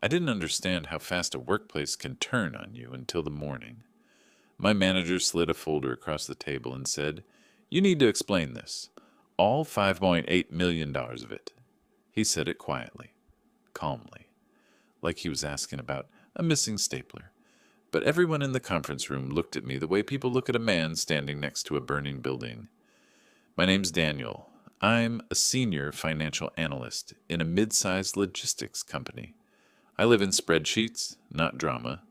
I didn't understand how fast a workplace can turn on you until the morning. My manager slid a folder across the table and said, "You need to explain this. All $5.8 million of it." He said it quietly, calmly, like he was asking about a missing stapler. But everyone in the conference room looked at me the way people look at a man standing next to a burning building. "My name's Daniel. I'm a senior financial analyst in a mid-sized logistics company. I live in spreadsheets, not drama.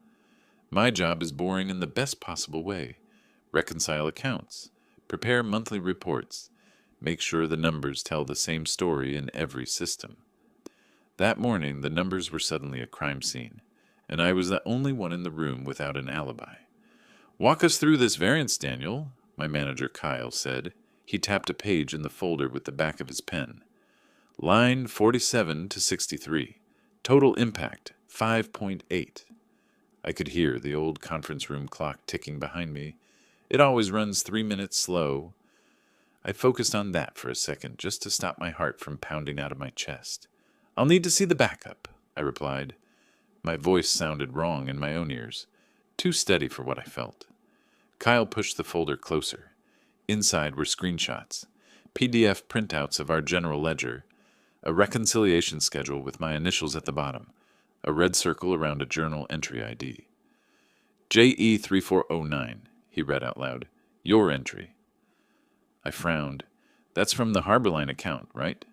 My job is boring in the best possible way. Reconcile accounts, prepare monthly reports, make sure the numbers tell the same story in every system." That morning, the numbers were suddenly a crime scene, and I was the only one in the room without an alibi. "Walk us through this variance, Daniel," my manager Kyle said. He tapped a page in the folder with the back of his pen. "Line 47 to 63. Total impact, 5.8. I could hear the old conference room clock ticking behind me. It always runs 3 minutes slow. I focused on that for a second, just to stop my heart from pounding out of my chest. "I'll need to see the backup," I replied. My voice sounded wrong in my own ears, too steady for what I felt. Kyle pushed the folder closer. Inside were screenshots, PDF printouts of our general ledger, a reconciliation schedule with my initials at the bottom, a red circle around a journal entry ID. "JE3409, he read out loud. "Your entry." I frowned. "That's from the Harborline account, right?"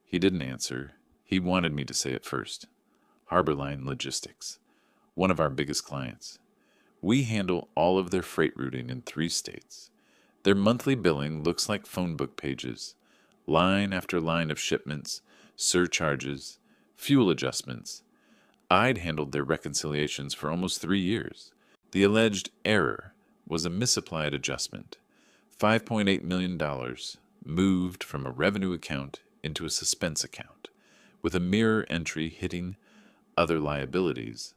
He didn't answer. He wanted me to say it first. Harborline Logistics, one of our biggest clients. We handle all of their freight routing in 3 states. Their monthly billing looks like phone book pages, line after line of shipments, surcharges, fuel adjustments. I'd handled their reconciliations for almost 3 years. The alleged error was a misapplied adjustment. $5.8 million moved from a revenue account into a suspense account, with a mirror entry hitting other liabilities.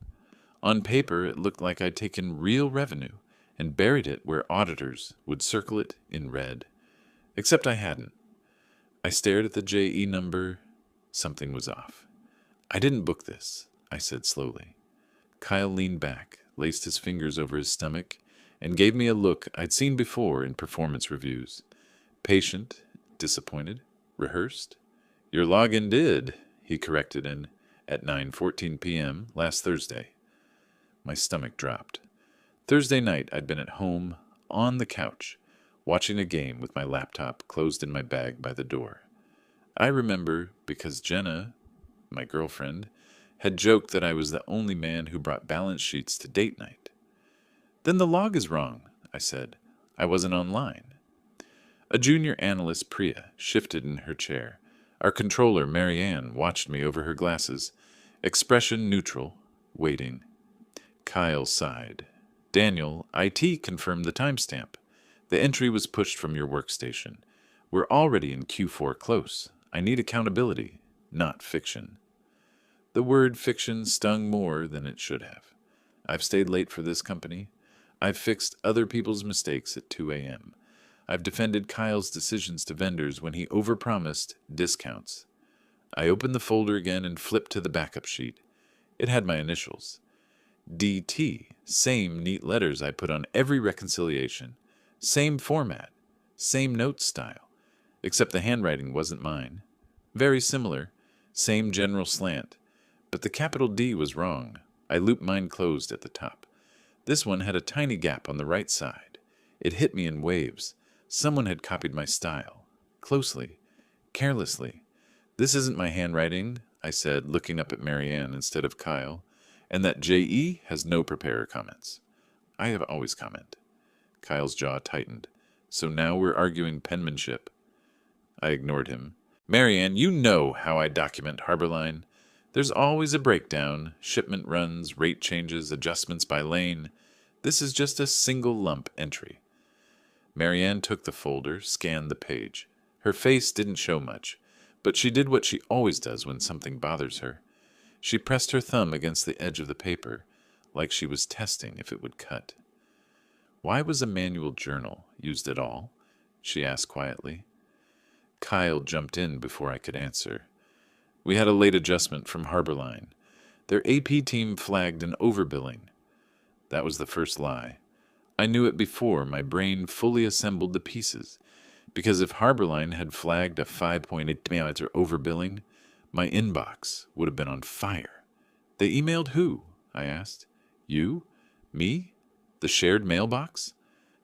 On paper, it looked like I'd taken real revenue and buried it where auditors would circle it in red. Except I hadn't. I stared at the JE number. Something was off. "I didn't book this," I said slowly. Kyle leaned back, laced his fingers over his stomach, and gave me a look I'd seen before in performance reviews. Patient, disappointed, rehearsed. "Your login did," he corrected at 9:14 p.m. last Thursday. My stomach dropped. Thursday night, I'd been at home, on the couch, watching a game with my laptop closed in my bag by the door. I remember because Jenna, my girlfriend, had joked that I was the only man who brought balance sheets to date night. "Then the log is wrong," I said. "I wasn't online." A junior analyst, Priya, shifted in her chair. Our controller, Marianne, watched me over her glasses, expression neutral, waiting. Kyle sighed. "Daniel, IT confirmed the timestamp. The entry was pushed from your workstation. We're already in Q4 close. I need accountability, not fiction." The word fiction stung more than it should have. I've stayed late for this company. I've fixed other people's mistakes at 2 a.m. I've defended Kyle's decisions to vendors when he overpromised discounts. I opened the folder again and flipped to the backup sheet. It had my initials. DT, same neat letters I put on every reconciliation. Same format, same note style, except the handwriting wasn't mine. Very similar, same general slant, but the capital D was wrong. I looped mine closed at the top. This one had a tiny gap on the right side. It hit me in waves. Someone had copied my style. Closely. Carelessly. "This isn't my handwriting," I said, looking up at Marianne instead of Kyle. "And that JE has no preparer comments." I have always comment. Kyle's jaw tightened. "So now we're arguing penmanship." I ignored him. "Marianne, you know how I document Harborline. There's always a breakdown, shipment runs, rate changes, adjustments by lane. This is just a single lump entry." Marianne took the folder, scanned the page. Her face didn't show much, but she did what she always does when something bothers her. She pressed her thumb against the edge of the paper, like she was testing if it would cut. "Why was a manual journal used at all?" she asked quietly. Kyle jumped in before I could answer. "We had a late adjustment from Harborline. Their AP team flagged an overbilling. That was the first lie. I knew it before my brain fully assembled the pieces, because if Harborline had flagged a 5.8 overbilling, my inbox would have been on fire. They emailed who? I asked. You? Me? The shared mailbox?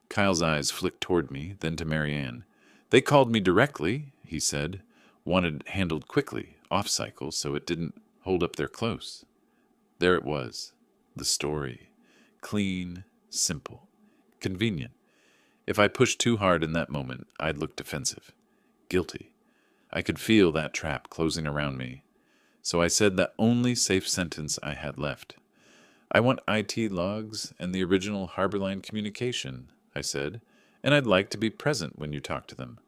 Kyle's eyes flicked toward me, then to Marianne. They called me directly, he said. Wanted it handled quickly, off-cycle, so it didn't hold up their close. There it was. The story. Clean, simple, convenient. If I pushed too hard in that moment, I'd look defensive. Guilty. I could feel that trap closing around me. So I said the only safe sentence I had left. I want IT logs and the original Harborline communication, I said, and I'd like to be present when you talk to them.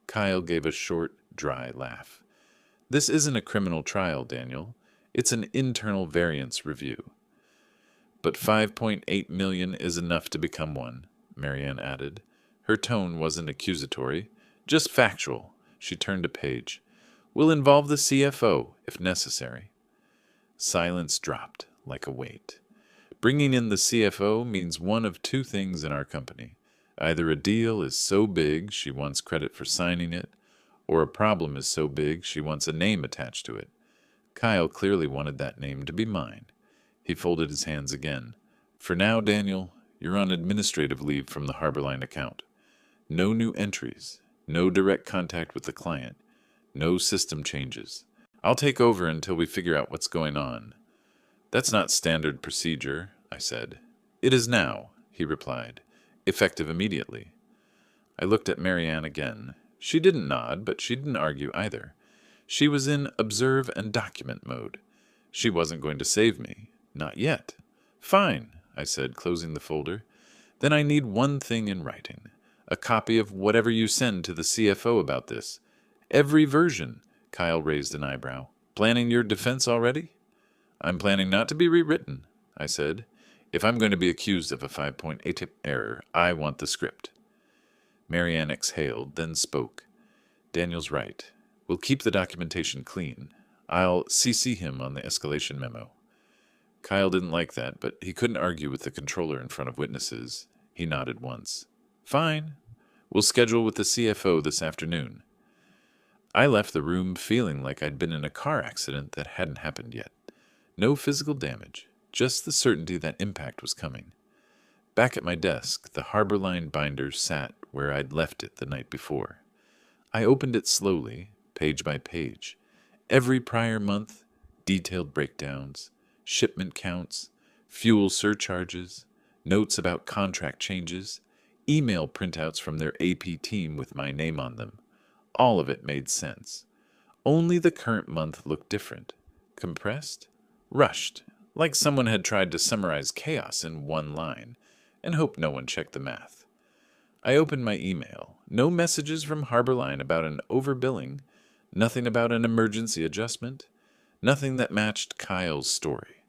Kyle gave a short, dry laugh. This isn't a criminal trial, Daniel. It's an internal variance review. But 5.8 million is enough to become one, Marianne added. Her tone wasn't accusatory, just factual. She turned a page. We'll involve the CFO, if necessary. Silence dropped like a weight. Bringing in the CFO means one of two things in our company. Either a deal is so big she wants credit for signing it, or a problem is so big she wants a name attached to it. Kyle clearly wanted that name to be mine. He folded his hands again. For now, Daniel, you're on administrative leave from the Harborline account. No new entries, no direct contact with the client, no system changes. I'll take over until we figure out what's going on. That's not standard procedure, I said. It is now, he replied, effective immediately. I looked at Marianne again. She didn't nod, but she didn't argue either. She was in observe and document mode. She wasn't going to save me. Not yet. Fine, I said, closing the folder. Then I need one thing in writing. A copy of whatever you send to the CFO about this. Every version. Kyle raised an eyebrow. Planning your defense already? I'm planning not to be rewritten, I said. If I'm going to be accused of a 5.8 error, I want the script. Marianne exhaled, then spoke. Daniel's right. We'll keep the documentation clean. I'll CC him on the escalation memo. Kyle didn't like that, but he couldn't argue with the controller in front of witnesses. He nodded once. Fine. We'll schedule with the CFO this afternoon. I left the room feeling like I'd been in a car accident that hadn't happened yet. No physical damage, just the certainty that impact was coming. Back at my desk, the Harborline binder sat where I'd left it the night before. I opened it slowly, page by page. Every prior month, detailed breakdowns, shipment counts, fuel surcharges, notes about contract changes, email printouts from their AP team with my name on them. All of it made sense. Only the current month looked different. Compressed? Rushed, like someone had tried to summarize chaos in one line, and hoped no one checked the math. I opened my email. No messages from Harborline about an overbilling, nothing about an emergency adjustment, nothing that matched Kyle's story.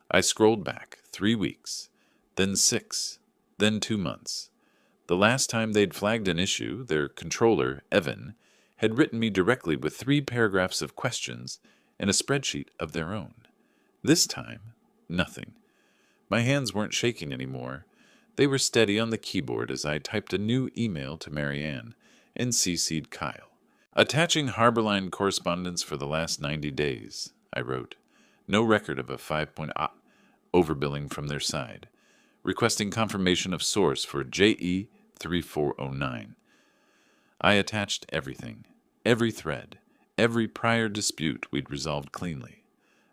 I scrolled back 3 weeks, then 6, then 2 months. The last time they'd flagged an issue, their controller, Evan, had written me directly with 3 paragraphs of questions and a spreadsheet of their own. This time, nothing. My hands weren't shaking anymore. They were steady on the keyboard as I typed a new email to Marianne and CC'd Kyle. Attaching Harborline correspondence for the last 90 days, I wrote. No record of a 5.0 overbilling from their side. Requesting confirmation of source for JE 3409. I attached everything, every thread, every prior dispute we'd resolved cleanly.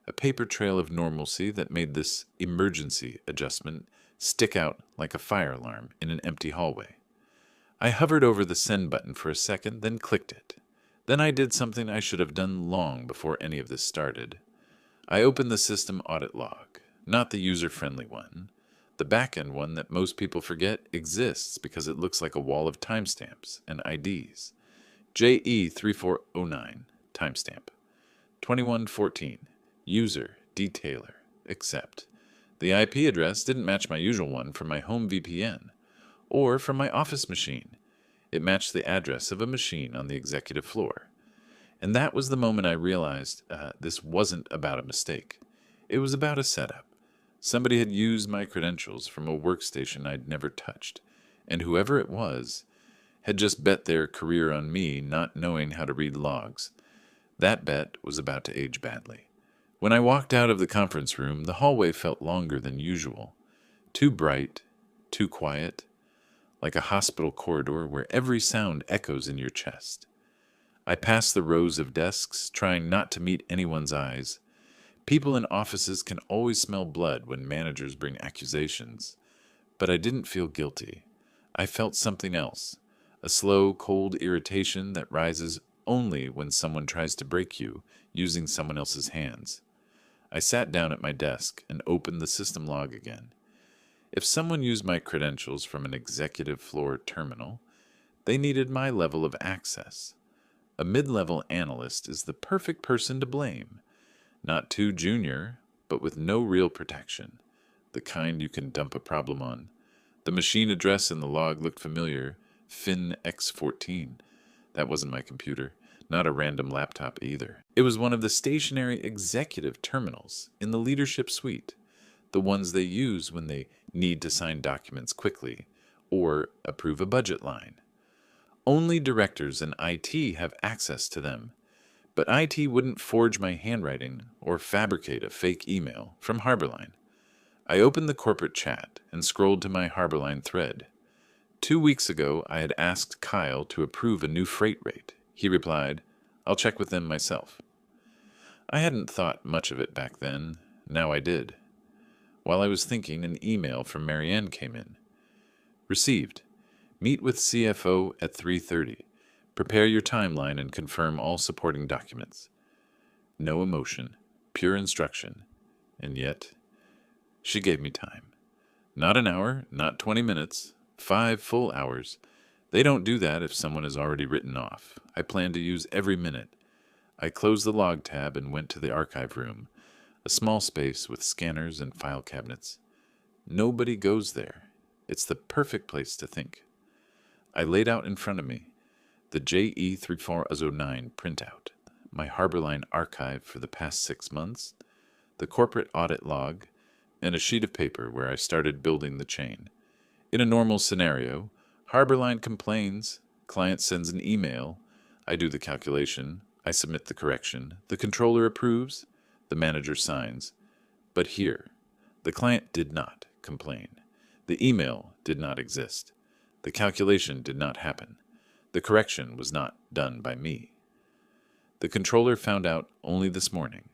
A paper trail of normalcy that made this emergency adjustment stick out like a fire alarm in an empty hallway. I hovered over the send button for a second, then clicked it. Then I did something I should have done long before any of this started. I opened the system audit log, not the user-friendly one. The back-end one that most people forget exists because it looks like a wall of timestamps and IDs. JE 3409, timestamp. 2114, user, detailer, accept. The IP address didn't match my usual one from my home VPN or from my office machine. It matched the address of a machine on the executive floor. And that was the moment I realized this wasn't about a mistake. It was about a setup. Somebody had used my credentials from a workstation I'd never touched, and whoever it was had just bet their career on me not knowing how to read logs. That bet was about to age badly. When I walked out of the conference room, the hallway felt longer than usual. Too bright, too quiet, like a hospital corridor where every sound echoes in your chest. I passed the rows of desks, trying not to meet anyone's eyes. People in offices can always smell blood when managers bring accusations. But I didn't feel guilty. I felt something else, a slow, cold irritation that rises only when someone tries to break you using someone else's hands. I sat down at my desk and opened the system log again. If someone used my credentials from an executive floor terminal, they needed my level of access. A mid-level analyst is the perfect person to blame. Not too junior, but with no real protection. The kind you can dump a problem on. The machine address in the log looked familiar. FinX14. That wasn't my computer. Not a random laptop either. It was one of the stationary executive terminals in the leadership suite. The ones they use when they need to sign documents quickly or approve a budget line. Only directors and IT have access to them. But IT wouldn't forge my handwriting or fabricate a fake email from Harborline. I opened the corporate chat and scrolled to my Harborline thread. 2 weeks ago, I had asked Kyle to approve a new freight rate. He replied, "I'll check with them myself." I hadn't thought much of it back then. Now I did. While I was thinking, an email from Marianne came in. Received. Meet with CFO at 3:30. Prepare your timeline and confirm all supporting documents. No emotion, pure instruction. And yet, she gave me time. Not an hour, not 20 minutes, 5 full hours. They don't do that if someone is already written off. I plan to use every minute. I closed the log tab and went to the archive room, a small space with scanners and file cabinets. Nobody goes there. It's the perfect place to think. I laid out in front of me the JE3409 printout, my Harborline archive for the past 6 months, the corporate audit log, and a sheet of paper where I started building the chain. In a normal scenario, Harborline complains, client sends an email, I do the calculation, I submit the correction, the controller approves, the manager signs. But here, the client did not complain. The email did not exist. The calculation did not happen. The correction was not done by me. The controller found out only this morning.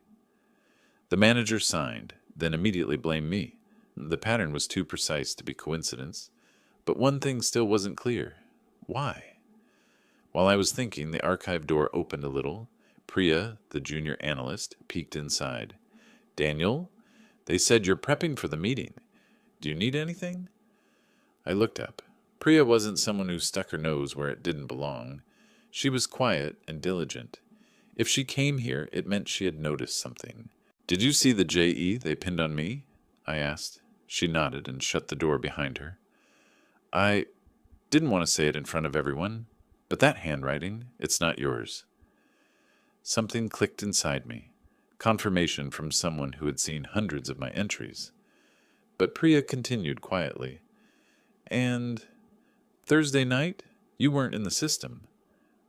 The manager signed, then immediately blamed me. The pattern was too precise to be coincidence, but one thing still wasn't clear. Why? While I was thinking, the archive door opened a little. Priya, the junior analyst, peeked inside. "Daniel, they said you're prepping for the meeting. Do you need anything?" I looked up. Priya wasn't someone who stuck her nose where it didn't belong. She was quiet and diligent. If she came here, it meant she had noticed something. "Did you see the JE they pinned on me?" I asked. She nodded and shut the door behind her. "I didn't want to say it in front of everyone, but that handwriting, it's not yours." Something clicked inside me. Confirmation from someone who had seen hundreds of my entries. But Priya continued quietly. "And Thursday night, you weren't in the system."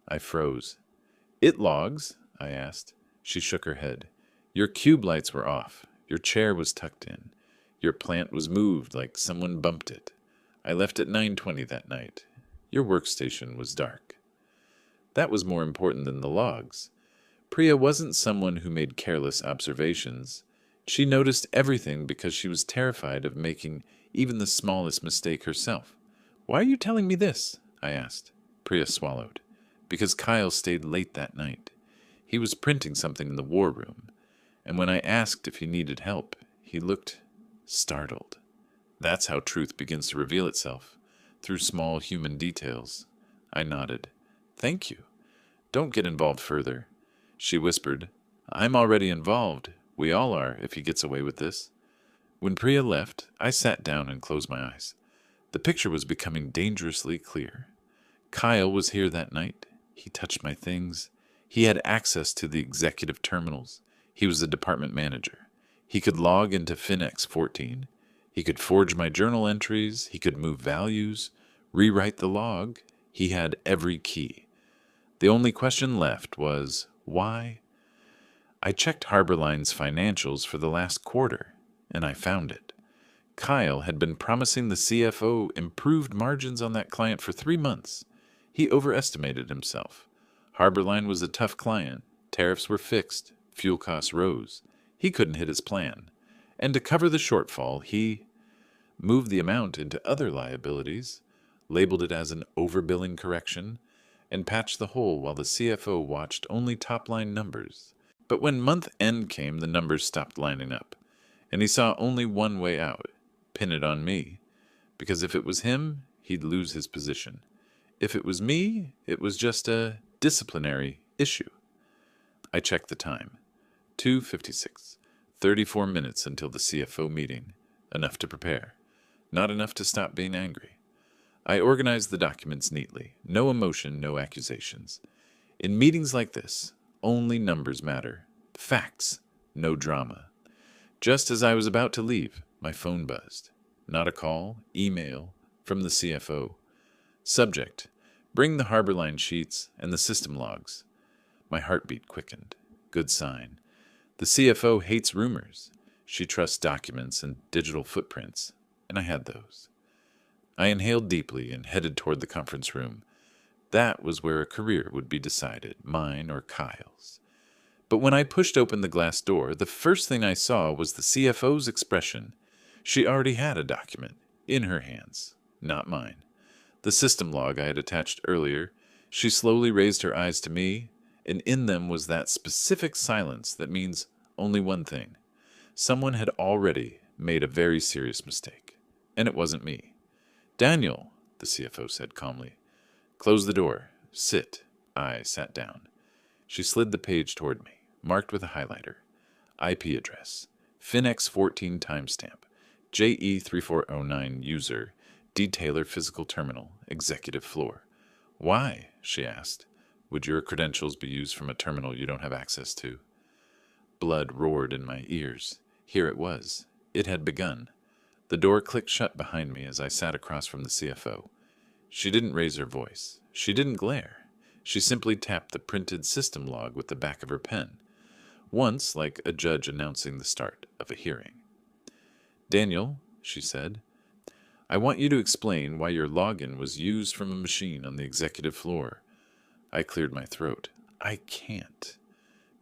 I froze. "It logs?" I asked. She shook her head. "Your cube lights were off. Your chair was tucked in. Your plant was moved like someone bumped it. I left at 9:20 that night. Your workstation was dark." That was more important than the logs. Priya wasn't someone who made careless observations. She noticed everything because she was terrified of making even the smallest mistake herself. "Why are you telling me this?" I asked. Priya swallowed. "Because Kyle stayed late that night. He was printing something in the war room, and when I asked if he needed help, he looked startled. That's how truth begins to reveal itself, through small human details." I nodded. "Thank you. Don't get involved further." She whispered, "I'm already involved. We all are, if he gets away with this." When Priya left, I sat down and closed my eyes. The picture was becoming dangerously clear. Kyle was here that night. He touched my things. He had access to the executive terminals. He was the department manager. He could log into FinX 14. He could forge my journal entries. He could move values, rewrite the log. He had every key. The only question left was, why? I checked Harborline's financials for the last quarter, and I found it. Kyle had been promising the CFO improved margins on that client for 3 months. He overestimated himself. Harborline was a tough client. Tariffs were fixed. Fuel costs rose. He couldn't hit his plan. And to cover the shortfall, he moved the amount into other liabilities, labeled it as an overbilling correction, and patched the hole while the CFO watched only top-line numbers. But when month end came, the numbers stopped lining up, and he saw only one way out: pin it on me. Because if it was him, he'd lose his position. If it was me, it was just a disciplinary issue. I checked the time. 2:56. 34 minutes until the CFO meeting. Enough to prepare. Not enough to stop being angry. I organized the documents neatly. No emotion, no accusations. In meetings like this, only numbers matter. Facts, no drama. Just as I was about to leave, my phone buzzed. Not a call, email, from the CFO. Subject: bring the Harborline sheets and the system logs. My heartbeat quickened. Good sign. The CFO hates rumors. She trusts documents and digital footprints, and I had those. I inhaled deeply and headed toward the conference room. That was where a career would be decided, mine or Kyle's. But when I pushed open the glass door, the first thing I saw was the CFO's expression. She already had a document in her hands, not mine. The system log I had attached earlier. She slowly raised her eyes to me, and in them was that specific silence that means only one thing. Someone had already made a very serious mistake, and it wasn't me. "Daniel," the CFO said calmly. "Close the door. Sit." I sat down. She slid the page toward me, marked with a highlighter. IP address. FinX 14 timestamp. JE3409 user. Detailer physical terminal. Executive floor. "Why?" she asked. "Would your credentials be used from a terminal you don't have access to?" Blood roared in my ears. Here it was. It had begun. The door clicked shut behind me as I sat across from the CFO. She didn't raise her voice. She didn't glare. She simply tapped the printed system log with the back of her pen, once like a judge announcing the start of a hearing. "Daniel," she said, "I want you to explain why your login was used from a machine on the executive floor." I cleared my throat. "I can't,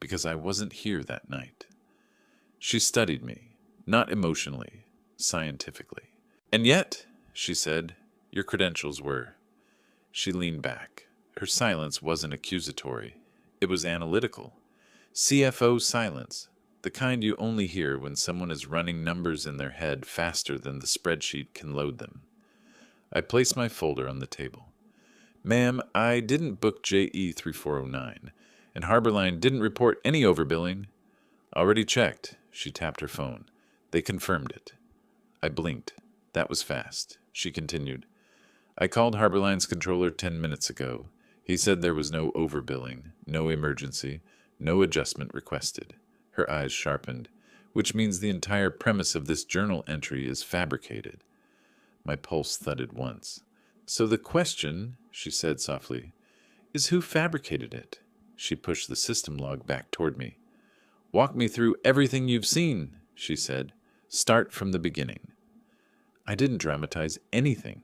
because I wasn't here that night." She studied me, not emotionally, scientifically. "And yet," she said, "your credentials were." She leaned back. Her silence wasn't accusatory. It was analytical. CFO silence, the kind you only hear when someone is running numbers in their head faster than the spreadsheet can load them. I placed my folder on the table. "Ma'am, I didn't book JE3409, and Harborline didn't report any overbilling." "Already checked." She tapped her phone. "They confirmed it." I blinked. That was fast. She continued. "I called Harborline's controller 10 minutes ago. He said there was no overbilling, no emergency, no adjustment requested." Her eyes sharpened, "which means the entire premise of this journal entry is fabricated." My pulse thudded once. "So the question," she said softly, "is who fabricated it?" She pushed the system log back toward me. "Walk me through everything you've seen," she said. "Start from the beginning." I didn't dramatize anything.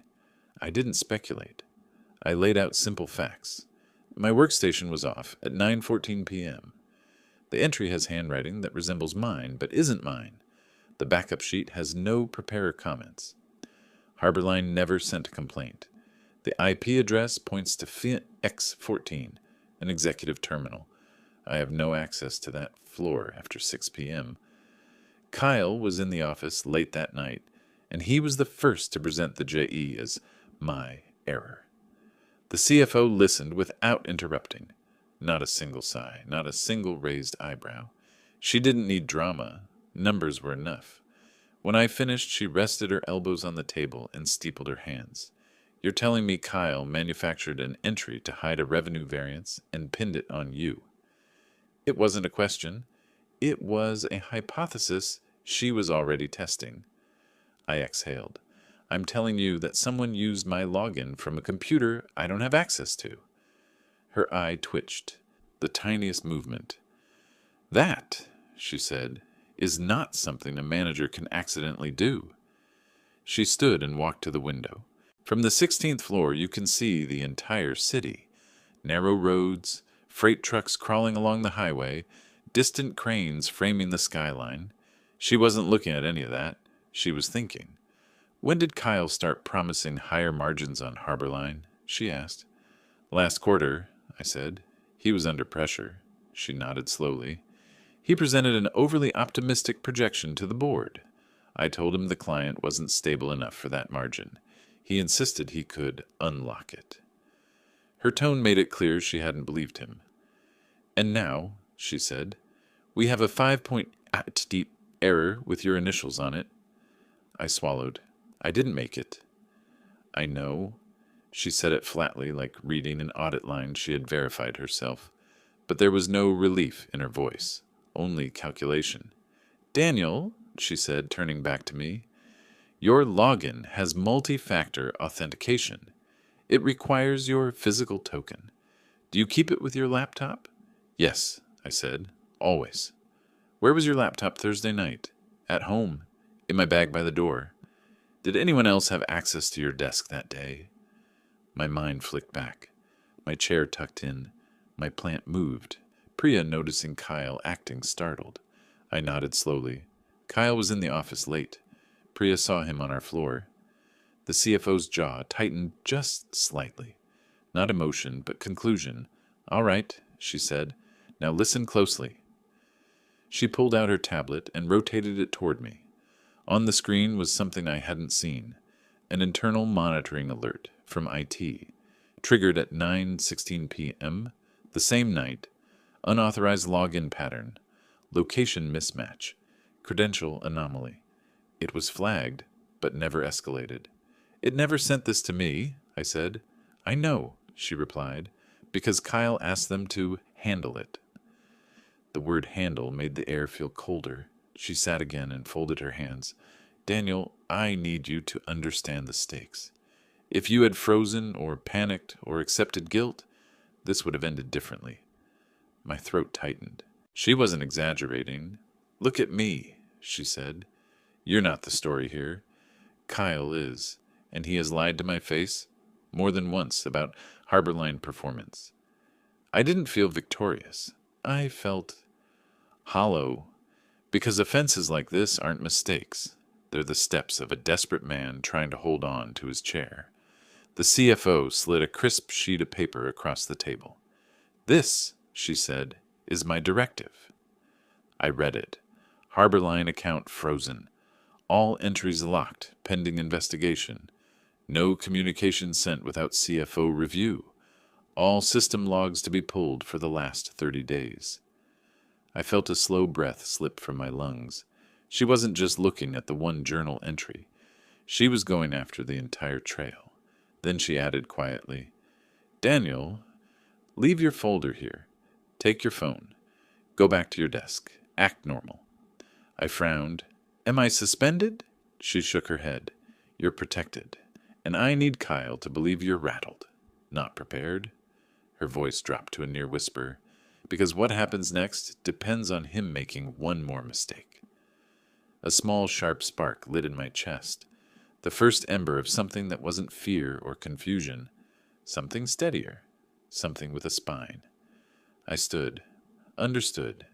I didn't speculate. I laid out simple facts. My workstation was off at 9:14 p.m. The entry has handwriting that resembles mine, but isn't mine. The backup sheet has no preparer comments. Harborline never sent a complaint. The IP address points to FinX14, an executive terminal. I have no access to that floor after 6 p.m. Kyle was in the office late that night, and he was the first to present the JE as my error. The CFO listened without interrupting. Not a single sigh, not a single raised eyebrow. She didn't need drama. Numbers were enough. When I finished, she rested her elbows on the table and steepled her hands. "You're telling me Kyle manufactured an entry to hide a revenue variance and pinned it on you?" It wasn't a question. It was a hypothesis She was already testing. I exhaled. I'm telling you that someone used my login from a computer I don't have access to. Her eye twitched, the tiniest movement. That, she said, is not something a manager can accidentally do. She stood and walked to the window. From the 16th floor, you can see the entire city. Narrow roads, freight trucks crawling along the highway, distant cranes framing the skyline. She wasn't looking at any of that. She was thinking. When did Kyle start promising higher margins on Harborline? She asked. Last quarter, I said. He was under pressure. She nodded slowly. He presented an overly optimistic projection to the board. I told him the client wasn't stable enough for that margin. He insisted he could unlock it. Her tone made it clear she hadn't believed him. And now, she said, we have a 5-point deep error with your initials on it. I swallowed. I didn't make it. I know. She said it flatly, like reading an audit line she had verified herself. But there was no relief in her voice, only calculation. Daniel, she said, turning back to me, your login has multi-factor authentication. It requires your physical token. Do you keep it with your laptop? Yes, I said, always. Where was your laptop Thursday night? At home, in my bag by the door. Did anyone else have access to your desk that day? My mind flicked back. My chair tucked in. My plant moved, Priya noticing Kyle acting startled. I nodded slowly. Kyle was in the office late. Priya saw him on our floor. The CFO's jaw tightened just slightly. Not emotion, but conclusion. All right, she said. Now listen closely. She pulled out her tablet and rotated it toward me. On the screen was something I hadn't seen, an internal monitoring alert from IT, triggered at 9:16 p.m., the same night, unauthorized login pattern, location mismatch, credential anomaly. It was flagged, but never escalated. It never sent this to me, I said. I know, she replied, because Kyle asked them to handle it. The word handle made the air feel colder. She sat again and folded her hands. Daniel, I need you to understand the stakes. If you had frozen or panicked or accepted guilt, this would have ended differently. My throat tightened. She wasn't exaggerating. Look at me, she said. You're not the story here. Kyle is, and he has lied to my face more than once about Harborline performance. I didn't feel victorious. I felt hollow, because offenses like this aren't mistakes. They're the steps of a desperate man trying to hold on to his chair. The CFO slid a crisp sheet of paper across the table. This, she said, is my directive. I read it. Harborline account frozen. All entries locked, pending investigation. No communication sent without CFO review. All system logs to be pulled for the last 30 days. I felt a slow breath slip from my lungs. She wasn't just looking at the one journal entry. She was going after the entire trail. Then she added quietly, Daniel, leave your folder here. Take your phone. Go back to your desk. Act normal. I frowned. Am I suspended? She shook her head. You're protected. And I need Kyle to believe you're rattled, not prepared. Her voice dropped to a near whisper, because what happens next depends on him making one more mistake. A small, sharp spark lit in my chest, the first ember of something that wasn't fear or confusion, something steadier, something with a spine. I stood, understood.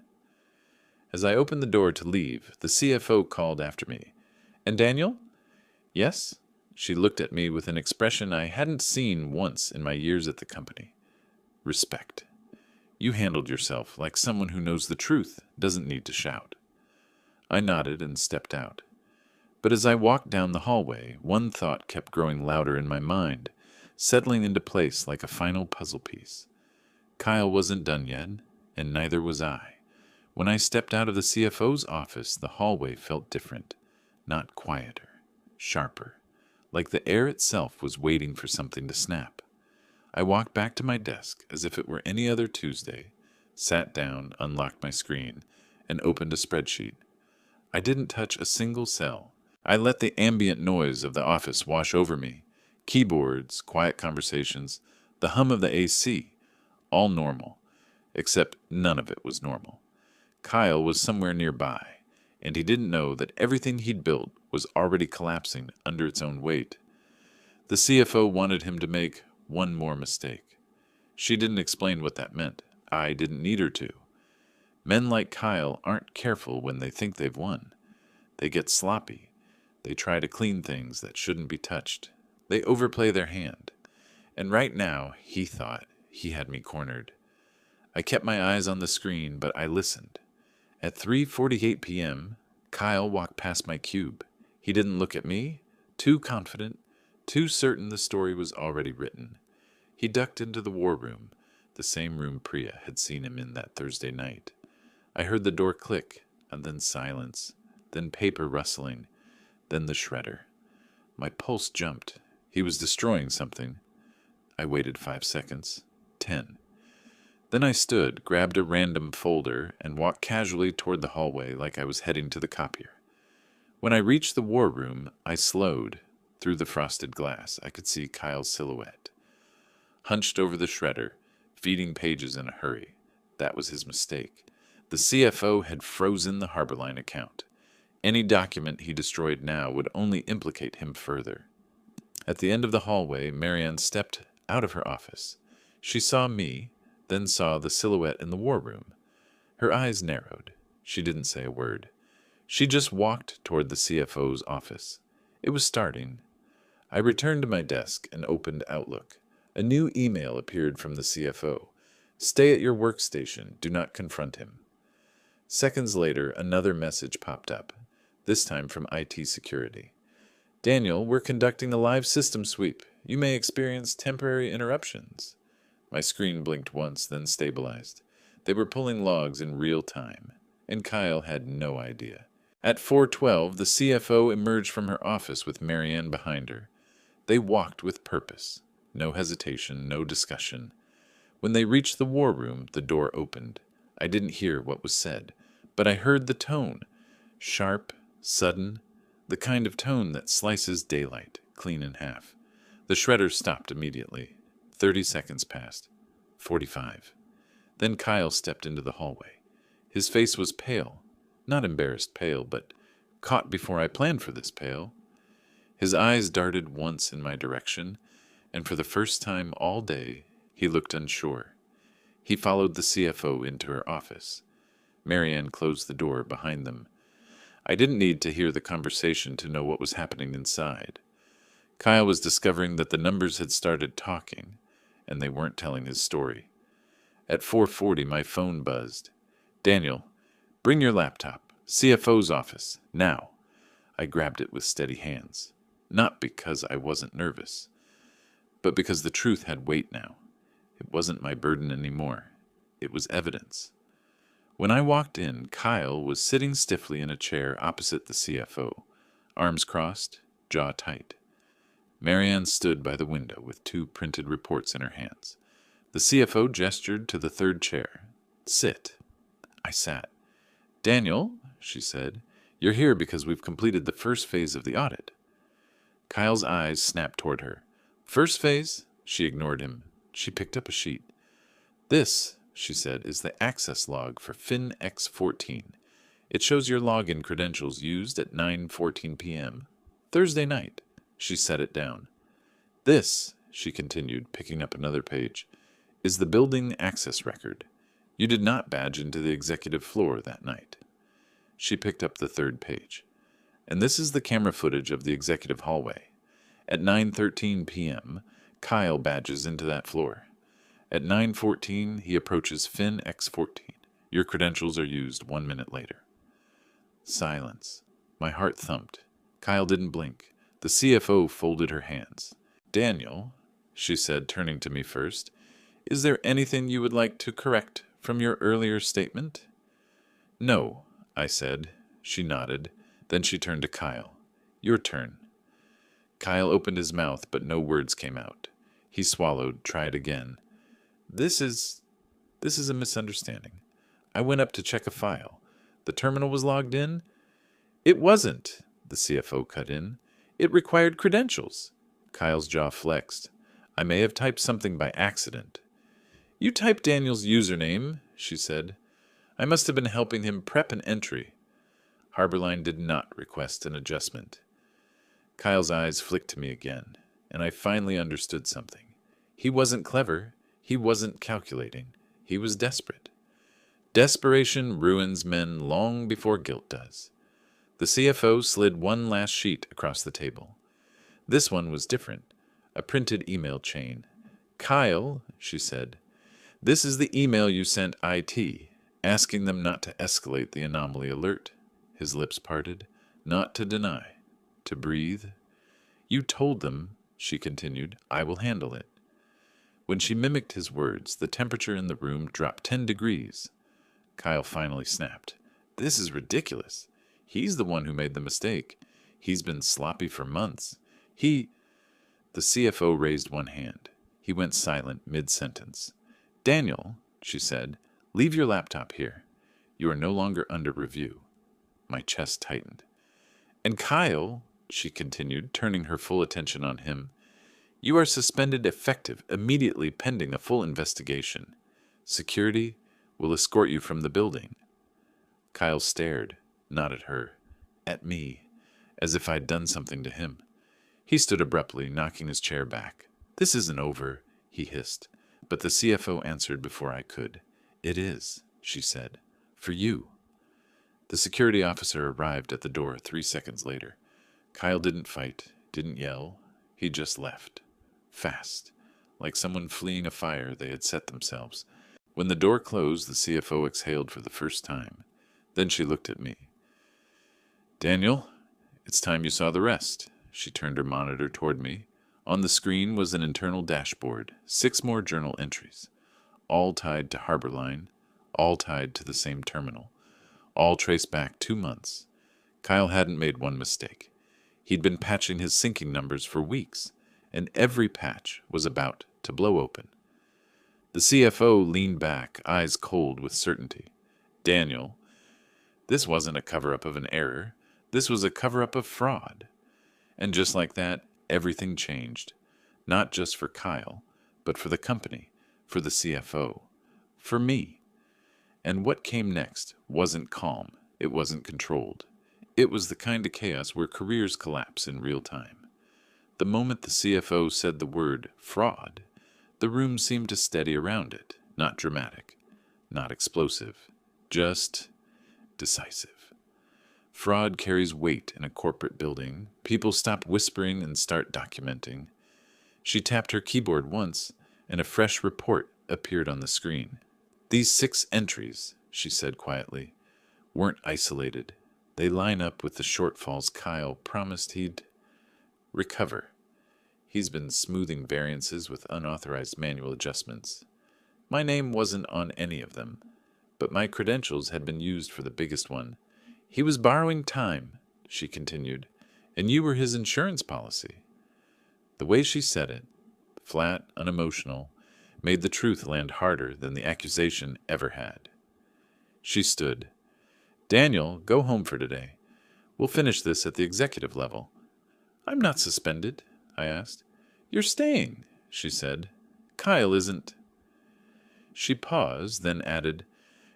As I opened the door to leave, the CFO called after me. And Daniel? Yes? She looked at me with an expression I hadn't seen once in my years at the company. Respect. You handled yourself like someone who knows the truth, doesn't need to shout. I nodded and stepped out. But as I walked down the hallway, one thought kept growing louder in my mind, settling into place like a final puzzle piece. Kyle wasn't done yet, and neither was I. When I stepped out of the CFO's office, the hallway felt different, not quieter, sharper, like the air itself was waiting for something to snap. I walked back to my desk as if it were any other Tuesday, sat down, unlocked my screen, and opened a spreadsheet. I didn't touch a single cell. I let the ambient noise of the office wash over me. Keyboards, quiet conversations, the hum of the AC, all normal, except none of it was normal. Kyle was somewhere nearby, and he didn't know that everything he'd built was already collapsing under its own weight. The CFO wanted him to make one more mistake. She didn't explain what that meant. I didn't need her to. Men like Kyle aren't careful when they think they've won. They get sloppy. They try to clean things that shouldn't be touched. They overplay their hand. And right now, he thought he had me cornered. I kept my eyes on the screen, but I listened. At 3:48 p.m., Kyle walked past my cube. He didn't look at me, too confident, too certain the story was already written. He ducked into the war room, the same room Priya had seen him in that Thursday night. I heard the door click, and then silence, then paper rustling, then the shredder. My pulse jumped. He was destroying something. I waited 5 seconds, 10. Then I stood, grabbed a random folder, and walked casually toward the hallway like I was heading to the copier. When I reached the war room, I slowed. Through the frosted glass, I could see Kyle's silhouette. Hunched over the shredder, feeding pages in a hurry. That was his mistake. The CFO had frozen the Harborline account. Any document he destroyed now would only implicate him further. At the end of the hallway, Marianne stepped out of her office. She saw me, then saw the silhouette in the war room. Her eyes narrowed. She didn't say a word. She just walked toward the CFO's office. It was starting. I returned to my desk and opened Outlook. A new email appeared from the CFO. Stay at your workstation. Do not confront him. Seconds later, another message popped up, this time from IT security. Daniel, we're conducting a live system sweep. You may experience temporary interruptions. My screen blinked once, then stabilized. They were pulling logs in real time, and Kyle had no idea. At 4:12, the CFO emerged from her office with Marianne behind her. They walked with purpose. No hesitation, no discussion. When they reached the war room, the door opened. I didn't hear what was said, but I heard the tone. Sharp, sudden, the kind of tone that slices daylight clean in half. The shredder stopped immediately. 30 seconds passed. 45. Then Kyle stepped into the hallway. His face was pale. Not embarrassed pale, but caught before I planned for this pale. His eyes darted once in my direction, and for the first time all day, he looked unsure. He followed the CFO into her office. Marianne closed the door behind them. I didn't need to hear the conversation to know what was happening inside. Kyle was discovering that the numbers had started talking, and they weren't telling his story. At 4:40, my phone buzzed. Daniel, bring your laptop. CFO's office, now. I grabbed it with steady hands. Not because I wasn't nervous, but because the truth had weight now. It wasn't my burden anymore. It was evidence. When I walked in, Kyle was sitting stiffly in a chair opposite the CFO, arms crossed, jaw tight. Marianne stood by the window with 2 printed reports in her hands. The CFO gestured to the third chair. Sit. I sat. Daniel, she said, you're here because we've completed the first phase of the audit. Kyle's eyes snapped toward her. First phase? She ignored him. She picked up a sheet. This, she said, is the access log for FinX14. It shows your login credentials used at 9:14 p.m. Thursday night. She set it down. This, she continued, picking up another page, is the building access record. You did not badge into the executive floor that night. She picked up the third page. And this is the camera footage of the executive hallway. At 9:13 p.m., Kyle badges into that floor. At 9:14, he approaches FinX14. Your credentials are used 1 minute later. Silence. My heart thumped. Kyle didn't blink. The CFO folded her hands. Daniel, she said, turning to me first, is there anything you would like to correct from your earlier statement? No, I said. She nodded. Then she turned to Kyle. Your turn. Kyle opened his mouth, but no words came out. He swallowed, tried again. This is a misunderstanding. I went up to check a file. The terminal was logged in. It wasn't, the CFO cut in. It required credentials. Kyle's jaw flexed. I may have typed something by accident. You typed Daniel's username, she said. I must have been helping him prep an entry. Harborline did not request an adjustment. Kyle's eyes flicked to me again, and I finally understood something. He wasn't clever. He wasn't calculating. He was desperate. Desperation ruins men long before guilt does. The CFO slid one last sheet across the table. This one was different, a printed email chain. Kyle, she said, this is the email you sent IT, asking them not to escalate the anomaly alert. His lips parted. Not to deny. To breathe. You told them, she continued, I will handle it. When she mimicked his words, the temperature in the room dropped 10 degrees. Kyle finally snapped. This is ridiculous. He's the one who made the mistake. He's been sloppy for months. The CFO raised one hand. He went silent mid-sentence. Daniel, she said, leave your laptop here. You are no longer under review. My chest tightened. And Kyle, she continued, turning her full attention on him, you are suspended effective immediately pending a full investigation. Security will escort you from the building. Kyle stared, not at her, at me, as if I'd done something to him. He stood abruptly, knocking his chair back. This isn't over, he hissed, but the CFO answered before I could. It is, she said, for you. The security officer arrived at the door 3 seconds later. Kyle didn't fight, didn't yell. He just left. Fast, like someone fleeing a fire they had set themselves. When the door closed, the CFO exhaled for the first time. Then she looked at me. Daniel, it's time you saw the rest. She turned her monitor toward me. On the screen was an internal dashboard, 6 more journal entries, all tied to Harborline, all tied to the same terminal, all traced back 2 months. Kyle hadn't made one mistake. He'd been patching his syncing numbers for weeks, and every patch was about to blow open. The CFO leaned back, eyes cold with certainty. Daniel, this wasn't a cover-up of an error. This was a cover-up of fraud. And just like that, everything changed. Not just for Kyle, but for the company, for the CFO, for me. And what came next wasn't calm. It wasn't controlled. It was the kind of chaos where careers collapse in real time. The moment the CFO said the word fraud, the room seemed to steady around it, not dramatic, not explosive, just decisive. Fraud carries weight in a corporate building. People stop whispering and start documenting. She tapped her keyboard once, and a fresh report appeared on the screen. These 6 entries, she said quietly, weren't isolated. They line up with the shortfalls Kyle promised he'd recover. He's been smoothing variances with unauthorized manual adjustments. My name wasn't on any of them, but my credentials had been used for the biggest one. He was borrowing time, she continued, and you were his insurance policy. The way she said it, flat, unemotional, made the truth land harder than the accusation ever had. She stood. Daniel, go home for today. We'll finish this at the executive level. I'm not suspended, I asked. You're staying, she said. Kyle isn't. She paused, then added,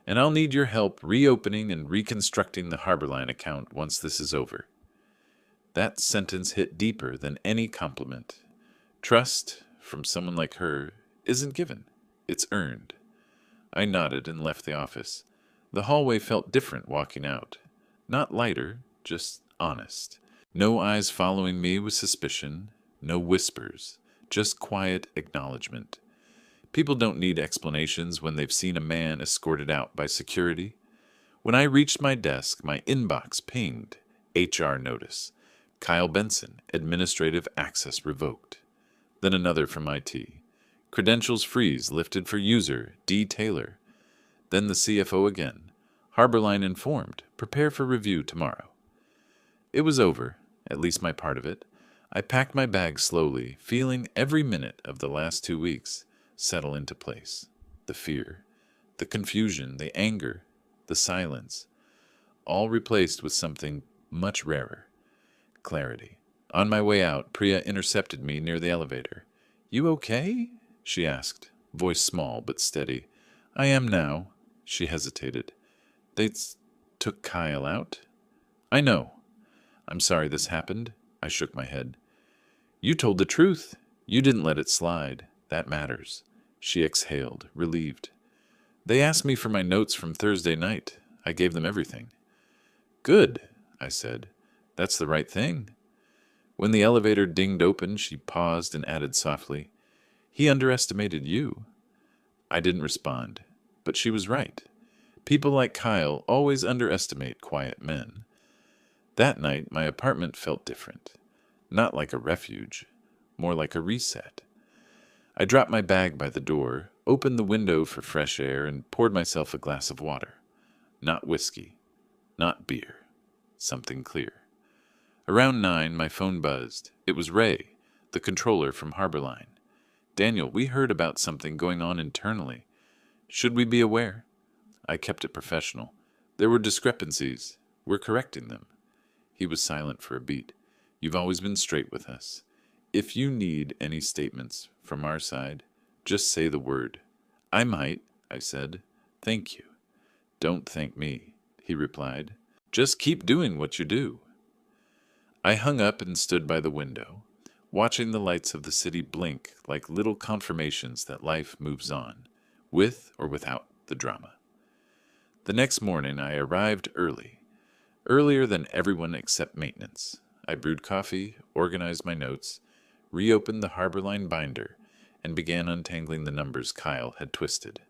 and I'll need your help reopening and reconstructing the Harborline account once this is over. That sentence hit deeper than any compliment. Trust, from someone like her, isn't given. It's earned. I nodded and left the office. The hallway felt different walking out. Not lighter, just honest. No eyes following me with suspicion, no whispers, just quiet acknowledgement. People don't need explanations when they've seen a man escorted out by security. When I reached my desk, my inbox pinged. HR notice. Kyle Benson, administrative access revoked. Then another from IT. Credentials freeze lifted for user D. Taylor. Then the CFO again. Harborline informed. Prepare for review tomorrow. It was over, at least my part of it. I packed my bag slowly, feeling every minute of the last 2 weeks settle into place. The fear, the confusion, the anger, the silence, all replaced with something much rarer. Clarity. On my way out, Priya intercepted me near the elevator. "You okay?" she asked, voice small but steady. "I am now." She hesitated. "They took Kyle out?" "I know. I'm sorry this happened." I shook my head. "You told the truth. You didn't let it slide. That matters." She exhaled, relieved. "They asked me for my notes from Thursday night. I gave them everything." "Good," I said. "That's the right thing." When the elevator dinged open, she paused and added softly, "He underestimated you." I didn't respond, but she was right. People like Kyle always underestimate quiet men. That night, my apartment felt different. Not like a refuge, more like a reset. I dropped my bag by the door, opened the window for fresh air, and poured myself a glass of water. Not whiskey, not beer, something clear. Around 9, my phone buzzed. It was Ray, the controller from Harborline. "Daniel, we heard about something going on internally. Should we be aware?" I kept it professional. "There were discrepancies. We're correcting them." He was silent for a beat. "You've always been straight with us. If you need any statements from our side, just say the word." "I might," I said. "Thank you." "Don't thank me," he replied. "Just keep doing what you do." I hung up and stood by the window, watching the lights of the city blink like little confirmations that life moves on, with or without the drama. The next morning I arrived early, earlier than everyone except maintenance. I brewed coffee, organized my notes, reopened the Harborline binder, and began untangling the numbers Kyle had twisted.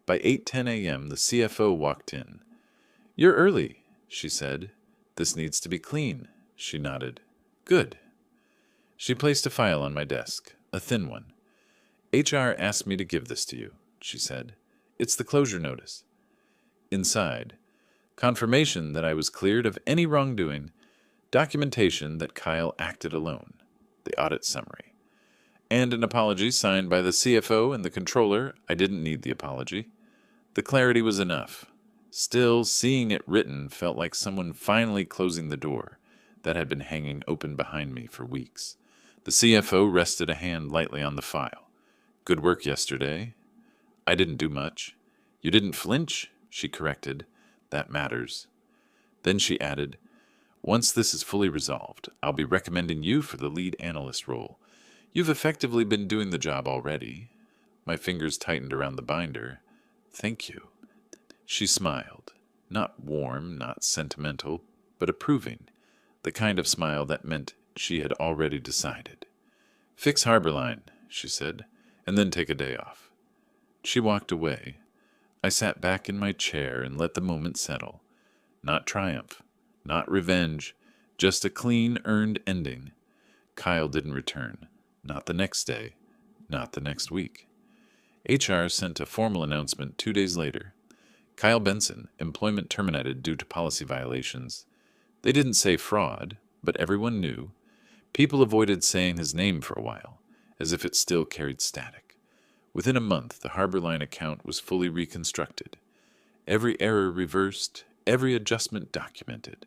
By 8:10 a.m., the CFO walked in. "You're early," she said. "This needs to be clean." She nodded. "Good." She placed a file on my desk, a thin one. "HR asked me to give this to you," she said. "It's the closure notice." Inside, confirmation that I was cleared of any wrongdoing, documentation that Kyle acted alone, the audit summary, and an apology signed by the CFO and the controller. I didn't need the apology. The clarity was enough. Still, seeing it written felt like someone finally closing the door that had been hanging open behind me for weeks. The CFO rested a hand lightly on the file. "Good work yesterday." "I didn't do much." "You didn't flinch," she corrected. "That matters." Then she added, "Once this is fully resolved, I'll be recommending you for the lead analyst role. You've effectively been doing the job already." My fingers tightened around the binder. "Thank you." She smiled. Not warm, not sentimental, but approving. The kind of smile that meant she had already decided. "Fix Harborline," she said, "and then take a day off." She walked away. I sat back in my chair and let the moment settle. Not triumph, not revenge, just a clean, earned ending. Kyle didn't return. Not the next day. Not the next week. HR sent a formal announcement 2 days later. Kyle Benson, employment terminated due to policy violations. They didn't say fraud, but everyone knew. People avoided saying his name for a while, as if it still carried static. Within a month, the Harborline account was fully reconstructed. Every error reversed, every adjustment documented,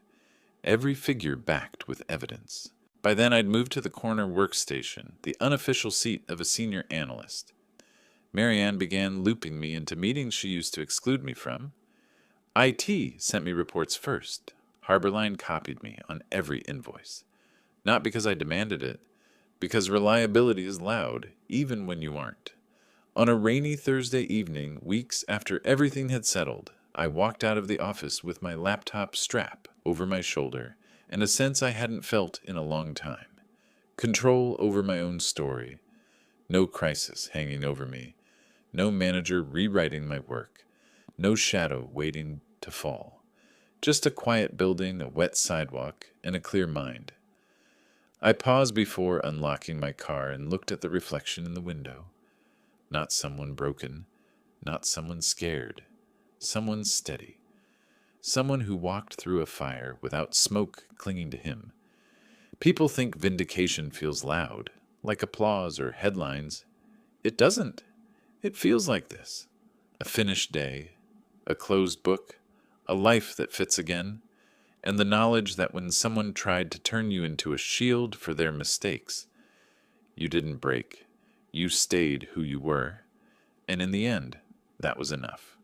every figure backed with evidence. By then, I'd moved to the corner workstation, the unofficial seat of a senior analyst. Marianne began looping me into meetings she used to exclude me from. IT sent me reports first. Harborline copied me on every invoice. Not because I demanded it, because reliability is loud, even when you aren't. On a rainy Thursday evening, weeks after everything had settled, I walked out of the office with my laptop strap over my shoulder and a sense I hadn't felt in a long time. Control over my own story. No crisis hanging over me. No manager rewriting my work. No shadow waiting to fall. Just a quiet building, a wet sidewalk, and a clear mind. I paused before unlocking my car and looked at the reflection in the window. Not someone broken, not someone scared, someone steady. Someone who walked through a fire without smoke clinging to him. People think vindication feels loud, like applause or headlines. It doesn't. It feels like this. A finished day, a closed book, a life that fits again. and the knowledge that when someone tried to turn you into a shield for their mistakes, you didn't break. You stayed who you were, and in the end, that was enough.